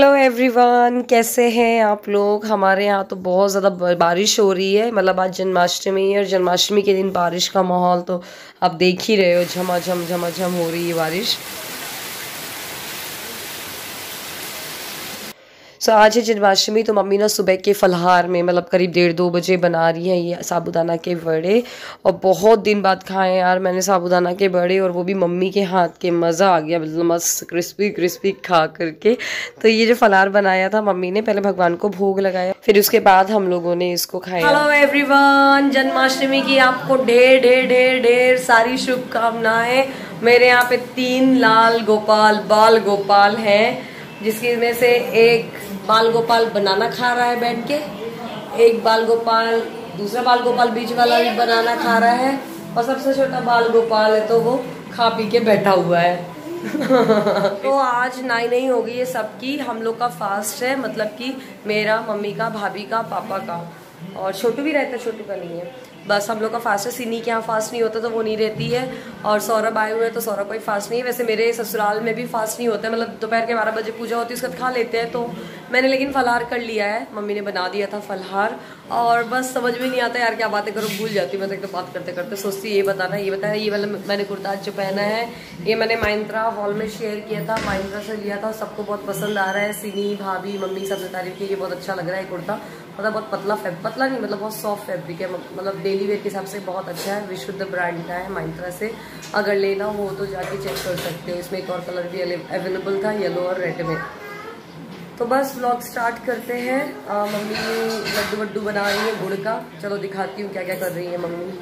Hello everyone, कैसे हैं आप लोग। हमारे यहाँ तो बहुत ज़्यादा बारिश हो रही है। मतलब आज जन्माष्टमी है और जन्माष्टमी के दिन बारिश का माहौल तो आप देख ही रहे हो। झमाझम हो रही है बारिश। आज है जन्माष्टमी, तो मम्मी ना सुबह के फलहार में मतलब करीब 1:30-2 बजे बना रही है ये साबूदाना के बड़े। और बहुत दिन बाद खाए यार मैंने साबूदाना के बड़े, और वो भी मम्मी के हाथ के। मज़ा आ गया, मतलब मस्त क्रिस्पी क्रिस्पी खा करके। तो ये जो फलहार बनाया था मम्मी ने, पहले भगवान को भोग लगाया, फिर उसके बाद हम लोगों ने इसको खाया। हेलो एवरीवन, जन्माष्टमी की आपको ढेर ढेर ढेर ढेर सारी शुभकामनाएं। मेरे यहाँ पे 3 लाल गोपाल बाल गोपाल हैं, जिसकी में से एक बाल गोपाल बनाना खा रहा है बैठ के, एक बाल गोपाल, दूसरा बाल गोपाल बीच वाला भी बनाना खा रहा है, और सबसे छोटा बाल गोपाल है तो वो खा पी के बैठा हुआ है। तो आज नहीं हो गई है सबकी। हम लोग का फास्ट है, मतलब कि मेरा, मम्मी का, भाभी का, पापा का, और छोटू भी रहता है, छोटू का नहीं है। बस हम लोग का फास्ट है। सिनी के यहाँ फास्ट नहीं होता तो वो नहीं रहती है, और सौरभ आए हुए हैं तो सौरभ कोई फास्ट नहीं है। वैसे मेरे ससुराल में भी फास्ट नहीं होता है, मतलब दोपहर के 12 बजे पूजा होती है, उसके बाद खा लेते हैं। तो मैंने लेकिन फलहार कर लिया है, मम्मी ने बना दिया था फलहार। और बस समझ में नहीं आता यार क्या बातें करो, भूल जाती हूँ मैं तो। एक तो बात करते करते सोचती ये बताना ये बताना। ये वाला मैंने कुर्ता जो पहना है ये मैंने माइंत्रा हॉल में शेयर किया था, माइंत्रा से लिया था। सबको बहुत पसंद आ रहा है, सिनी, भाभी, मम्मी सबने तारीफ की, ये बहुत अच्छा लग रहा है कुर्ता। मतलब बहुत पतला नहीं, मतलब बहुत सॉफ्ट फैब्रिक है, मतलब डेली वेयर के हिसाब से बहुत अच्छा है। विशुद्ध ब्रांड का है, माइंत्रा से। अगर लेना हो तो जाके चेक कर सकते हो। इसमें एक और कलर भी अवेलेबल था, येलो और रेड में। तो बस व्लॉग स्टार्ट करते हैं। मम्मी लड्डू वड्डू बना रही है गुड़ का। चलो दिखाती हूँ क्या क्या कर रही है मम्मी।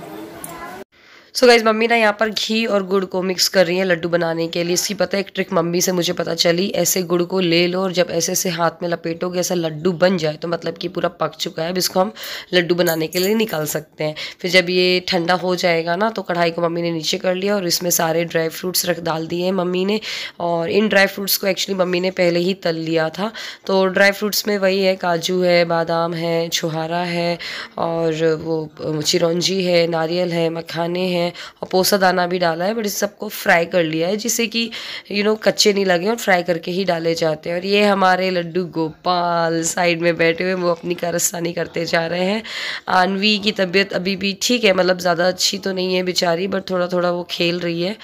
सो गाइज, मम्मी ना यहाँ पर घी और गुड़ को मिक्स कर रही है लड्डू बनाने के लिए। इसकी पता है एक ट्रिक मम्मी से मुझे पता चली। ऐसे गुड़ को ले लो और जब ऐसे से हाथ में लपेटोगे ऐसा लड्डू बन जाए तो मतलब कि पूरा पक चुका है। अब इसको हम लड्डू बनाने के लिए निकाल सकते हैं। फिर जब ये ठंडा हो जाएगा ना तो कढ़ाई को मम्मी ने नीचे कर लिया और इसमें सारे ड्राई फ्रूट्स डाल दिए मम्मी ने। और इन ड्राई फ्रूट्स को एक्चुअली मम्मी ने पहले ही तल लिया था। तो ड्राई फ्रूट्स में वही है, काजू है, बादाम है, छुहारा है, और वो चिरौंजी है, नारियल है, मखाने हैं, और पोसा दाना भी डाला है। बट इस सबको फ्राई कर लिया है जिससे कि कच्चे नहीं लगे, और फ्राई करके ही डाले जाते हैं। और ये हमारे लड्डू गोपाल साइड में बैठे हुए, वो अपनी कारस्तानी करते जा रहे हैं। आनवी की तबीयत अभी भी ठीक है, मतलब ज़्यादा अच्छी तो नहीं है बेचारी, बट थोड़ा थोड़ा वो खेल रही है।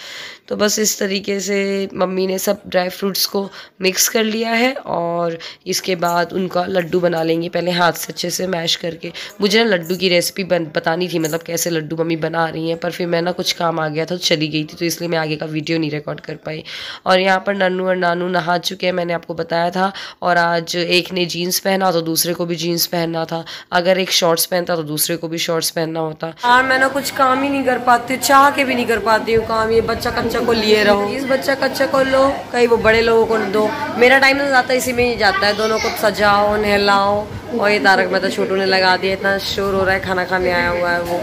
तो बस इस तरीके से मम्मी ने सब ड्राई फ्रूट्स को मिक्स कर लिया है, और इसके बाद उनका लड्डू बना लेंगे पहले हाथ से अच्छे से मैश करके। मुझे ना लड्डू की रेसिपी बतानी थी, मतलब कैसे लड्डू मम्मी बना रही हैं, पर फिर मैं ना कुछ काम आ गया था तो चली गई थी, तो इसलिए मैं आगे का वीडियो नहीं रिकॉर्ड कर पाई। और यहाँ पर नन्नू और नानू नहा चुके हैं, मैंने आपको बताया था। और आज एक ने जीन्स पहना तो दूसरे को भी जीन्स पहनना था। अगर एक शॉर्ट्स पहनता तो दूसरे को भी शॉर्ट्स पहनना होता। और मैं ना कुछ काम ही नहीं कर पाती, चाह के भी नहीं कर पाती हूँ काम। ये बच्चा को लिए रहो, इस बच्चा कच्चा को लो, कहीं वो बड़े लोगों को दो। मेरा टाइम तो जाता है इसी में ही जाता है। दोनों को सजाओ, नहलाओ। और ये तारक मेहता छोटू ने लगा दिया, इतना शोर हो रहा है, खाना खाने आया हुआ है वो।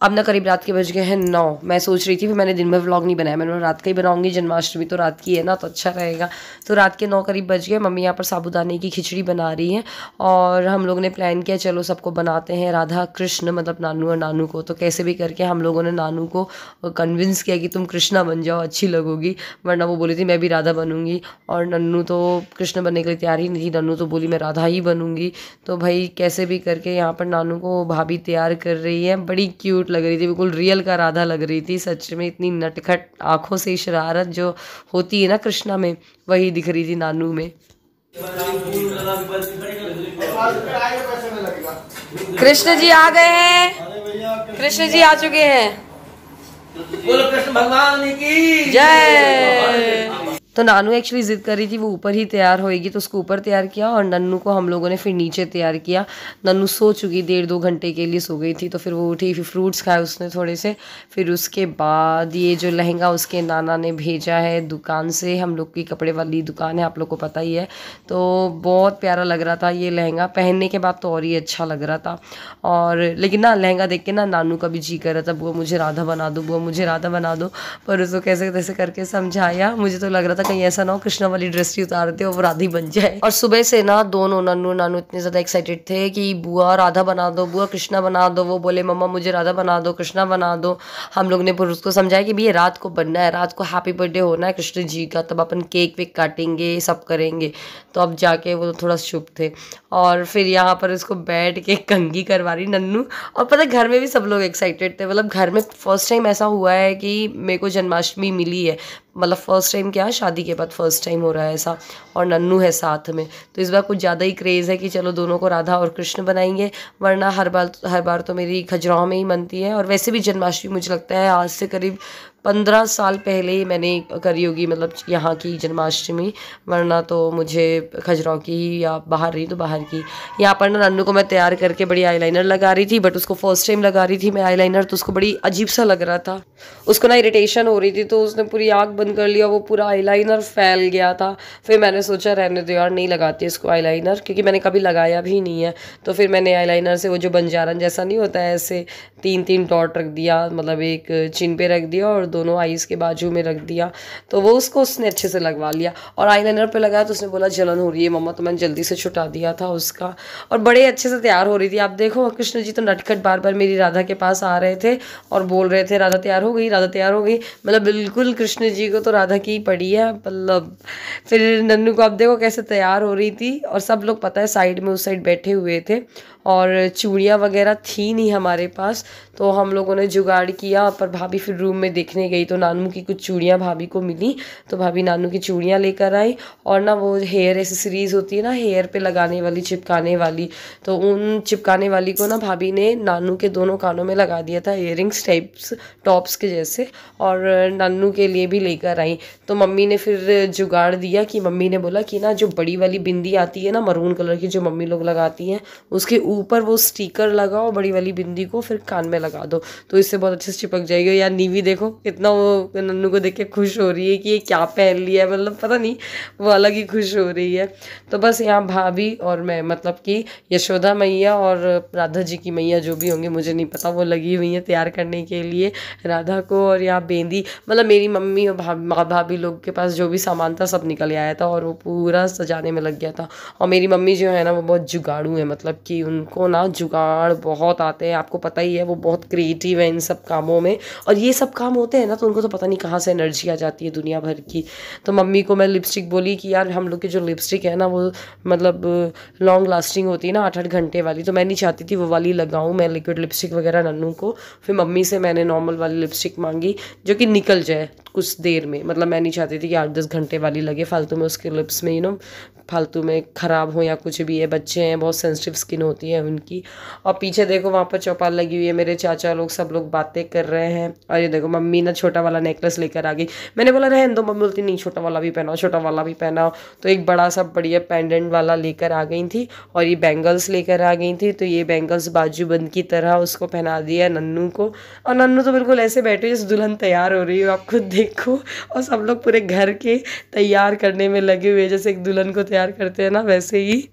अब ना करीब रात के बज गए हैं 9। मैं सोच रही थी फिर मैंने दिन में व्लॉग नहीं बनाया, मैंने रात का ही बनाऊंगी, जन्माष्टमी तो रात की है ना तो अच्छा रहेगा। तो रात के 9 करीब बज गए। मम्मी यहाँ पर साबूदाने की खिचड़ी बना रही हैं, और हम लोगों ने प्लान किया चलो सबको बनाते हैं राधा कृष्ण, मतलब नानू और नानू को। तो कैसे भी करके हम लोगों ने नानू को कन्विंस किया कि तुम कृष्णा बन जाओ, अच्छी लगोगी। वरना वो बोली थी मैं भी राधा बनूंगी, और नन्नू तो कृष्ण बनने के लिए तैयार ही नहीं थी। नन्नू तो बोली मैं राधा ही बनूंगी। तो भाई कैसे भी करके यहाँ पर नानू को भाभी तैयार कर रही है। बड़ी क्यूट लग रही थी, बिल्कुल रियल का राधा लग रही थी सच में। इतनी नटखट आंखों से शरारत जो होती है ना कृष्णा में, वही दिख रही थी नानू में। कृष्ण जी आ गए हैं, कृष्ण जी आ चुके हैं। बोलो कृष्ण भगवान की जय। तो नानू एक्चुअली जिद कर रही थी वो ऊपर ही तैयार होएगी, तो उसको ऊपर तैयार किया, और नन्नू को हम लोगों ने फिर नीचे तैयार किया। नन्नू सो चुकी, 1.5-2 घंटे के लिए सो गई थी, तो फिर वो उठी, फिर फ्रूट्स खाए उसने थोड़े से। फिर उसके बाद ये जो लहंगा उसके नाना ने भेजा है दुकान से, हम लोग की कपड़े वाली दुकान है, आप लोग को पता ही है। तो बहुत प्यारा लग रहा था ये लहंगा, पहनने के बाद तो और ही अच्छा लग रहा था। और लेकिन ना लहंगा देख के ना नानू का भी जी कर रहा था, बुआ मुझे राधा बना दो, बुआ मुझे राधा बना दो। पर उसको कैसे कैसे करके समझाया, मुझे तो लग रहा था कहीं ऐसा ना हो कृष्णा वाली ड्रेस ही उतार दे और वो राधा बन जाए। और सुबह से ना दोनों नन्नू नानू इतने ज़्यादा एक्साइटेड थे कि बुआ राधा बना दो, बुआ कृष्णा बना दो। वो बोले मम्मा मुझे राधा बना दो, कृष्णा बना दो। हम लोग ने फिर उसको समझाया कि भैया रात को बनना है, रात को हैप्पी बर्थडे होना है कृष्ण जी का, तब अपन केक वेक काटेंगे, सब करेंगे। तो अब जाके वो थोड़ा चुप थे। और फिर यहाँ पर उसको बैठ के कंघी करवा रही नन्नू। और पता है घर में भी सब लोग एक्साइटेड थे, मतलब घर में फर्स्ट टाइम ऐसा हुआ है कि मेरे को जन्माष्टमी मिली है, मतलब फर्स्ट टाइम क्या शादी के बाद फर्स्ट टाइम हो रहा है ऐसा, और नन्नू है साथ में। तो इस बार कुछ ज़्यादा ही क्रेज़ है कि चलो दोनों को राधा और कृष्ण बनाएंगे, वरना हर बार तो मेरी खजुराहो में ही बनती है। और वैसे भी जन्माष्टमी मुझे लगता है आज से करीब 15 साल पहले ही मैंने करी होगी, मतलब यहाँ की जन्माष्टमी, वरना तो मुझे खजुराहो की ही, या बाहर रही तो बाहर की। यहाँ पर ना नन्नू को मैं तैयार करके बड़ी आईलाइनर लगा रही थी, बट उसको फर्स्ट टाइम लगा रही थी मैं आईलाइनर, तो उसको बड़ी अजीब सा लग रहा था, उसको ना इरिटेशन हो रही थी, तो उसने पूरी आँख बंद कर लिया, वो पूरा आईलाइनर फैल गया था। फिर मैंने सोचा रहने दो यार, नहीं लगाती इसको आईलाइनर, क्योंकि मैंने कभी लगाया भी नहीं है। तो फिर मैंने आईलाइनर से वो जो बंजारन जैसा नहीं होता है, ऐसे 3-3 डॉट रख दिया, मतलब एक चिन पे रख दिया और दोनों आईज के बाजू में रख दिया। तो वो उसने अच्छे से लगवा लिया। और आईलाइनर पे लगाया तो उसने बोला जलन हो रही है मम्मा, तो मैंने जल्दी से छुटा दिया था उसका। और बड़े अच्छे से तैयार हो रही थी। आप देखो कृष्ण जी तो नटखट बार बार मेरी राधा के पास आ रहे थे और बोल रहे थे राधा तैयार हो गई, राधा तैयार हो गई, मतलब बिल्कुल कृष्ण जी को तो राधा की पड़ी है, मतलब। फिर नन्नू को आप देखो कैसे तैयार हो रही थी, और सब लोग पता है साइड में उस साइड बैठे हुए थे, और चूड़ियाँ वगैरह थी नहीं हमारे पास, तो हम लोगों ने जुगाड़ किया। पर भाभी फिर रूम में देखने गई तो नानू की कुछ चूड़ियाँ भाभी को मिली, तो भाभी नानू की चूड़ियाँ लेकर आई। और ना वो हेयर एसेसरीज होती है ना, हेयर पे लगाने वाली, चिपकाने वाली, तो उन चिपकाने वाली को ना भाभी ने नानू के दोनों कानों में लगा दिया था, इयरिंग्स टाइप्स टॉप्स के जैसे, और नानू के लिए भी लेकर आई। तो मम्मी ने फिर जुगाड़ दिया कि मम्मी ने बोला कि ना जो बड़ी वाली बिंदी आती है ना मरून कलर की, जो मम्मी लोग लगाती हैं, उसके ऊपर वो स्टिकर लगाओ बड़ी वाली बिंदी को, फिर कान में लगा दो, तो इससे बहुत अच्छे से चिपक जाएगी। यार नीवी देखो कितना वो नन्नू को देख के खुश हो रही है कि ये क्या पहन लिया है, मतलब पता नहीं वो अलग ही खुश हो रही है। तो बस यहाँ भाभी और मैं, मतलब कि यशोदा मैया और राधा जी की मैया जो भी होंगे मुझे नहीं पता, वो लगी हुई हैं तैयार करने के लिए राधा को। और यहाँ बेंदी, मतलब मेरी मम्मी और भाभी लोग के पास जो भी सामान था सब निकल आया था, और वो पूरा सजाने में लग गया था। और मेरी मम्मी जो है ना वो बहुत जुगाड़ू है, मतलब कि उनको ना जुगाड़ बहुत आते हैं, आपको पता ही है वो बहुत क्रिएटिव है इन सब कामों में। और ये सब काम होते हैं ना तो उनको तो पता नहीं कहाँ से एनर्जी आ जाती है दुनिया भर की। तो मम्मी को मैं लिपस्टिक बोली कि यार हम लोग की जो लिपस्टिक है ना वो मतलब लॉन्ग लास्टिंग होती है ना 8-8 घंटे वाली, तो मैं नहीं चाहती थी वो वाली लगाऊं मैं लिक्विड लिपस्टिक वगैरह नन्नू को। फिर मम्मी से मैंने नॉर्मल वाली लिपस्टिक मांगी जो कि निकल जाए कुछ देर में, मतलब मैं नहीं चाहती थी कि 8-10 घंटे वाली लगे फालतू में उसके लिप्स में, फालतू में ख़राब हो या कुछ भी है, बच्चे हैं बहुत सेंसिटिव स्किन होती है उनकी। और पीछे देखो वहाँ पर चौपाल लगी हुई है, मेरे चाचा लोग सब लोग बातें कर रहे हैं। और ये देखो मम्मी ना छोटा वाला नेकलेस लेकर आ गई, मैंने बोला रहने दो, मम्मी बोलती नहीं छोटा वाला भी पहनाओ, छोटा वाला भी पहनाओ। तो एक बड़ा सा बढ़िया पेंडेंट वाला लेकर आ गई थी, और ये बैंगल्स लेकर आ गई थी। तो ये बैंगल्स बाजूबंद की तरह उसको पहना दिया नन्नू को, और नन्नू तो बिल्कुल ऐसे बैठे जैसे दुल्हन तैयार हो रही हो, आप खुद देखो। और सब लोग पूरे घर के तैयार करने में लगे हुए, जैसे एक दुल्हन को तैयार करते हैं ना वैसे ही।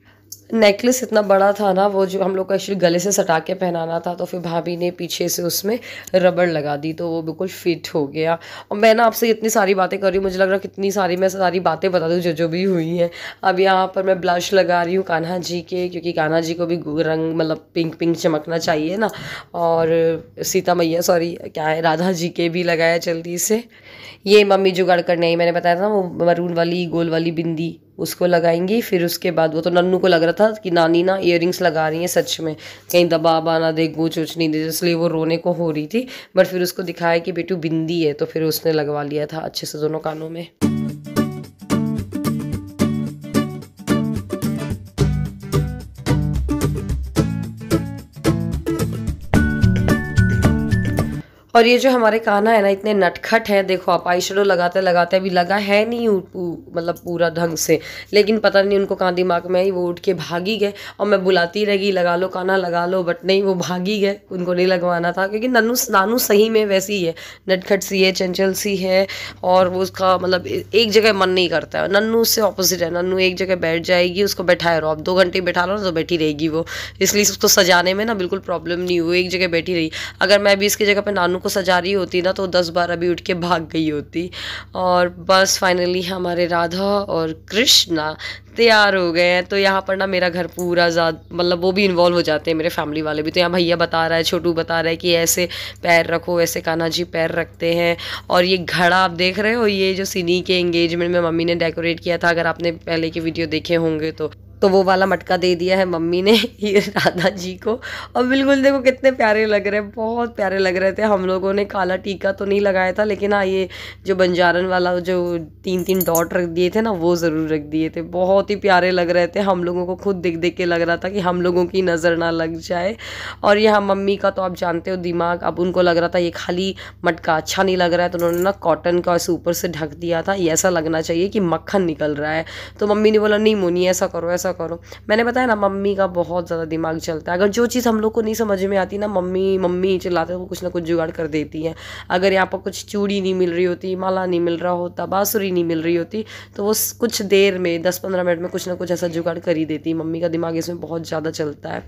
नेकलेस इतना बड़ा था ना, वो जो हम लोग को एक्चुअली गले से सटा के पहनाना था, तो फिर भाभी ने पीछे से उसमें रबड़ लगा दी, तो वो बिल्कुल फिट हो गया। और मैं ना आपसे इतनी सारी बातें कर रही हूँ, मुझे लग रहा है कितनी सारी मैं सारी बातें बता दूँ जो जो भी हुई हैं। अब यहाँ पर मैं ब्लश लगा रही हूँ कान्हा जी के, क्योंकि कान्हा जी को भी रंग मतलब पिंक पिंक चमकना चाहिए ना। और सीता मैया सॉरी क्या है राधा जी के भी लगाया जल्दी से। ये मम्मी जुगाड़ करने आई, मैंने बताया था ना वो मरून वाली गोल वाली बिंदी उसको लगाएंगी। फिर उसके बाद वो तो नन्नू को लग रहा था कि नानी ना इयररिंग्स लगा रही हैं सच में, कहीं दबा ना दे, गोच वोच नहीं दे, इसलिए वो रोने को हो रही थी। बट फिर उसको दिखाया कि बेटू बिंदी है, तो फिर उसने लगवा लिया था अच्छे से दोनों कानों में। और ये जो हमारे कान्हा है ना इतने नटखट है, देखो आप आई शेडो लगाते लगाते अभी लगा है नहीं मतलब पूरा ढंग से, लेकिन पता नहीं उनको कहाँ दिमाग में आई, वो उठ के भागी गए। और मैं बुलाती रही लगा लो कान्हा लगा लो, बट नहीं वो भागी गए, उनको नहीं लगवाना था। क्योंकि नानू सही में वैसी ही है, नटखट सी है, चंचल सी है, और वो उसका मतलब एक जगह मन नहीं करता है। नन्नू उससे ऑपोजिट है, नन्नू एक जगह बैठ जाएगी, उसको बैठाए रहो, आप 2 घंटे बैठा लो ना तो बैठी रहेगी वो। इसलिए उसको सजाने में ना बिल्कुल प्रॉब्लम नहीं हुई, एक जगह बैठी रही। अगर मैं भी इसकी जगह पर नानू को को सजा रही होती ना तो 10-12 भी उठ के भाग गई होती। और बस फाइनली हमारे राधा और कृष्णा तैयार हो गए हैं। तो यहाँ पर ना मेरा घर पूरा मतलब वो भी इन्वॉल्व हो जाते हैं, मेरे फैमिली वाले भी। तो यहाँ भैया बता रहा है, छोटू बता रहा है कि ऐसे पैर रखो, ऐसे कान्हा जी पैर रखते हैं। और ये घड़ा आप देख रहे हो, ये जो सिनी के एंगेजमेंट में मम्मी ने डेकोरेट किया था, अगर आपने पहले की वीडियो देखे होंगे तो वो वाला मटका दे दिया है मम्मी ने ये राधा जी को। और बिल्कुल देखो कितने प्यारे लग रहे हैं, बहुत प्यारे लग रहे थे। हम लोगों ने काला टीका तो नहीं लगाया था, लेकिन हाँ ये जो बंजारन वाला जो 3-3 डॉट रख दिए थे ना, वो ज़रूर रख दिए थे। बहुत ही प्यारे लग रहे थे, हम लोगों को खुद देख देख के लग रहा था कि हम लोगों की नज़र ना लग जाए। और यहाँ मम्मी का तो आप जानते हो दिमाग, अब उनको लग रहा था ये खाली मटका अच्छा नहीं लग रहा है, तो उन्होंने ना कॉटन का ऐसे ऊपर से ढक दिया था, ये ऐसा लगना चाहिए कि मक्खन निकल रहा है। तो मम्मी ने बोला नहीं मोनी ऐसा करो, ऐसा करो। मैंने बताया ना मम्मी का बहुत ज़्यादा दिमाग चलता है। अगर जो चीज़ हम लोग को नहीं समझ में आती ना, मम्मी मम्मी चिल्लाते हैं, वो कुछ ना कुछ जुगाड़ कर देती हैं। अगर यहाँ पर कुछ चूड़ी नहीं मिल रही होती, माला नहीं मिल रहा होता, बांसुरी नहीं मिल रही होती, तो वो कुछ देर में 10-15 मिनट में कुछ ना कुछ ऐसा जुगाड़ कर ही देती। मम्मी का दिमाग इसमें बहुत ज़्यादा चलता है।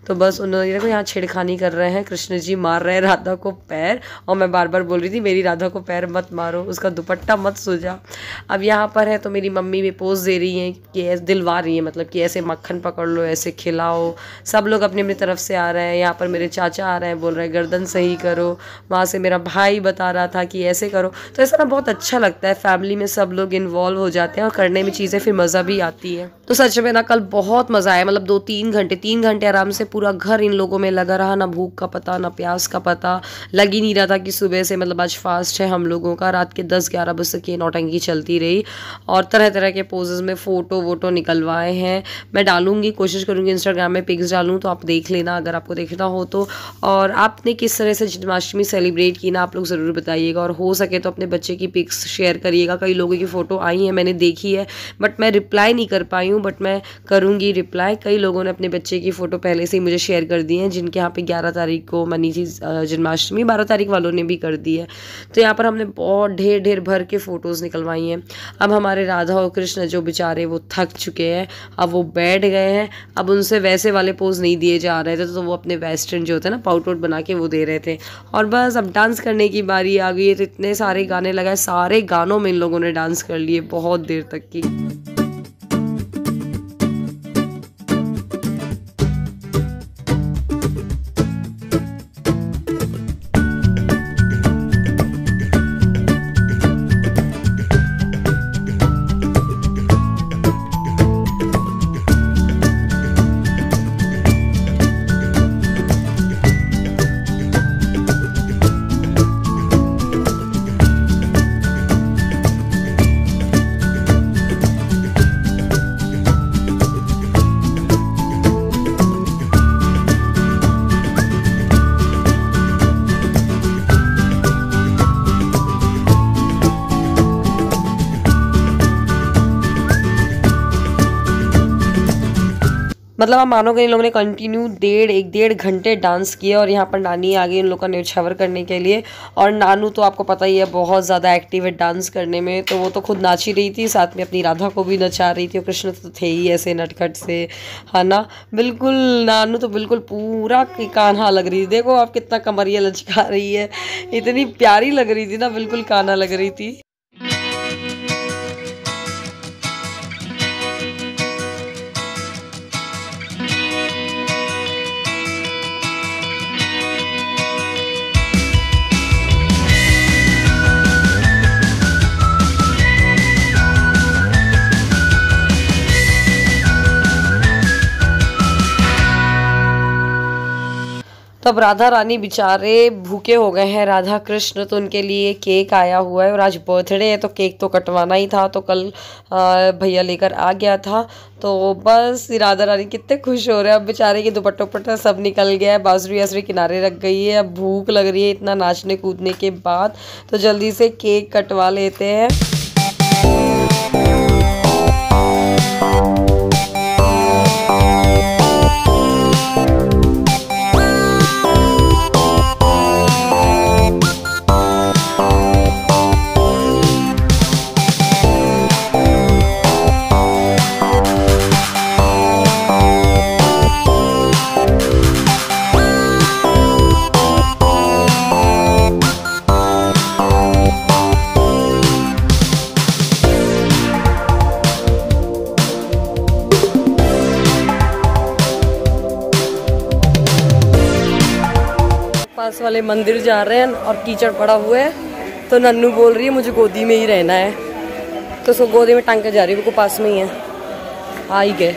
तो बस उन्होंने देखो यहाँ छेड़खानी कर रहे हैं, कृष्ण जी मार रहे हैं राधा को पैर। और मैं बार बार बोल रही थी मेरी राधा को पैर मत मारो, उसका दुपट्टा मत सुझा। अब यहाँ पर है तो मेरी मम्मी भी पोज दे रही हैं कि ऐसे दिलवा रही है, मतलब कि ऐसे मक्खन पकड़ लो, ऐसे खिलाओ। सब लोग अपनी अपनी तरफ से आ रहे हैं। यहाँ पर मेरे चाचा आ रहे हैं, बोल रहे हैं गर्दन सही करो। वहाँ से मेरा भाई बता रहा था कि ऐसे करो। तो ऐसा ना बहुत अच्छा लगता है, फैमिली में सब लोग इन्वॉल्व हो जाते हैं और करने में चीज़ें फिर मज़ा भी आती है। तो सच में ना कल बहुत मज़ा आया, मतलब 3 घंटे आराम से पूरा घर इन लोगों में लगा रहा। ना भूख का पता, ना प्यास का पता, लग ही नहीं रहा था कि सुबह से, मतलब आज फास्ट है हम लोगों का। रात के 10-11 बजे तक ये नौटंकी चलती रही और तरह तरह के पोजेस में फ़ोटो वोटो निकलवाए हैं। मैं डालूंगी, कोशिश करूंगी इंस्टाग्राम में पिक्स डालूं, तो आप देख लेना अगर आपको देखना हो तो। और आपने किस तरह से जन्माष्टमी सेलिब्रेट की ना, आप लोग ज़रूर बताइएगा। और हो सके तो अपने बच्चे की पिक्स शेयर करिएगा। कई लोगों की फ़ोटो आई हैं, मैंने देखी है, बट मैं रिप्लाई नहीं कर पाई हूँ, बट मैं करूँगी रिप्लाई। कई लोगों ने अपने बच्चे की फ़ोटो पहले से ही मुझे शेयर कर दी हैं, जिनके यहाँ पे 11 तारीख को मनी थी जन्माष्टमी, 12 तारीख वालों ने भी कर दी है। तो यहाँ पर हमने बहुत ढेर भर के फ़ोटोज़ निकलवाई हैं। अब हमारे राधा और कृष्ण जो बेचारे वो थक चुके हैं, अब वो बैठ गए हैं। अब उनसे वैसे वाले पोज नहीं दिए जा रहे थे, तो वो अपने वेस्टर्न जो होते हैं ना पाउट वाउट बना के वो दे रहे थे। और बस अब डांस करने की बारी आ गई है। तो इतने सारे गाने लगाए, सारे गानों में इन लोगों ने डांस कर लिए बहुत देर तक की। मतलब आप मानोगे इन लोगों ने कंटिन्यू 1.5 घंटे डांस किया। और यहाँ पर नानी आ गई इन लोग का न्यौछावर करने के लिए। और नानू तो आपको पता ही है बहुत ज़्यादा एक्टिव है डांस करने में, तो वो तो खुद नाच ही रही थी, साथ में अपनी राधा को भी नचा रही थी। और कृष्ण तो थे ही ऐसे नटखट से, है ना। बिल्कुल नानू तो बिल्कुल पूरा कान्हा लग रही थी। देखो आप कितना कमरिया लचका रही है, इतनी प्यारी लग रही थी ना, बिल्कुल कान्हा लग रही थी। तो अब राधा रानी बेचारे भूखे हो गए हैं, राधा कृष्ण। तो उनके लिए केक आया हुआ है और आज बर्थडे है, तो केक तो कटवाना ही था। तो कल भैया लेकर आ गया था। तो बस राधा रानी कितने खुश हो रहे हैं। अब बेचारे के दुपट्टा उपट्टा सब निकल गया है, बांसुरी वासुरी किनारे रख गई है। अब भूख लग रही है इतना नाचने कूदने के बाद, तो जल्दी से केक कटवा लेते हैं। पास वाले मंदिर जा रहे हैं और कीचड़ पड़ा हुआ है, तो नन्नू बोल रही है मुझे गोदी में ही रहना है, तो उसको गोदी में टांग के जा रही है, वो पास में ही है। आ ही गए।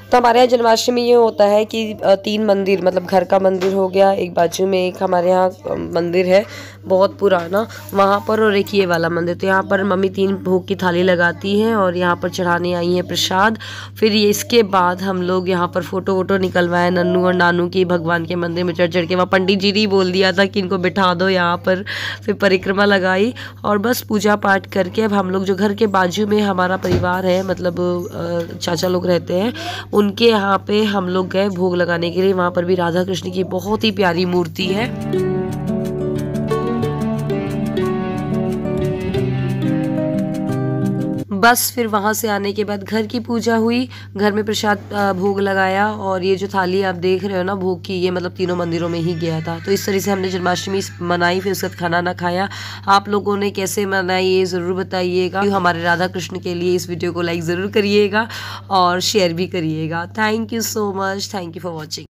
तो हमारे यहाँ जन्माष्टमी ये होता है कि 3 मंदिर, मतलब घर का मंदिर हो गया, एक बाजू में एक हमारे यहाँ मंदिर है बहुत पुराना, वहाँ पर, और एक ये वाला मंदिर। तो यहाँ पर मम्मी 3 भोग की थाली लगाती हैं और यहाँ पर चढ़ाने आई हैं प्रसाद। फिर ये इसके बाद हम लोग यहाँ पर फ़ोटो वोटो निकलवाए नन्नू और नानू की, भगवान के मंदिर में चढ़ के। वहाँ पंडित जी ने बोल दिया था कि इनको बिठा दो यहाँ पर। फिर परिक्रमा लगाई और बस पूजा पाठ करके अब हम लोग जो घर के बाजू में हमारा परिवार है, मतलब चाचा लोग रहते हैं, उनके यहाँ पे हम लोग गए भोग लगाने के लिए। वहाँ पर भी राधा कृष्ण की बहुत ही प्यारी मूर्ति है। बस फिर वहाँ से आने के बाद घर की पूजा हुई, घर में प्रसाद भोग लगाया, और ये जो थाली आप देख रहे हो ना भोग की, ये मतलब तीनों मंदिरों में ही गया था। तो इस तरह से हमने जन्माष्टमी मनाई, फिर उसके बाद खाना ना खाया। आप लोगों ने कैसे मनाई ये ज़रूर बताइएगा। हमारे राधा कृष्ण के लिए इस वीडियो को लाइक ज़रूर करिएगा और शेयर भी करिएगा। Thank you so much, thank you for watching.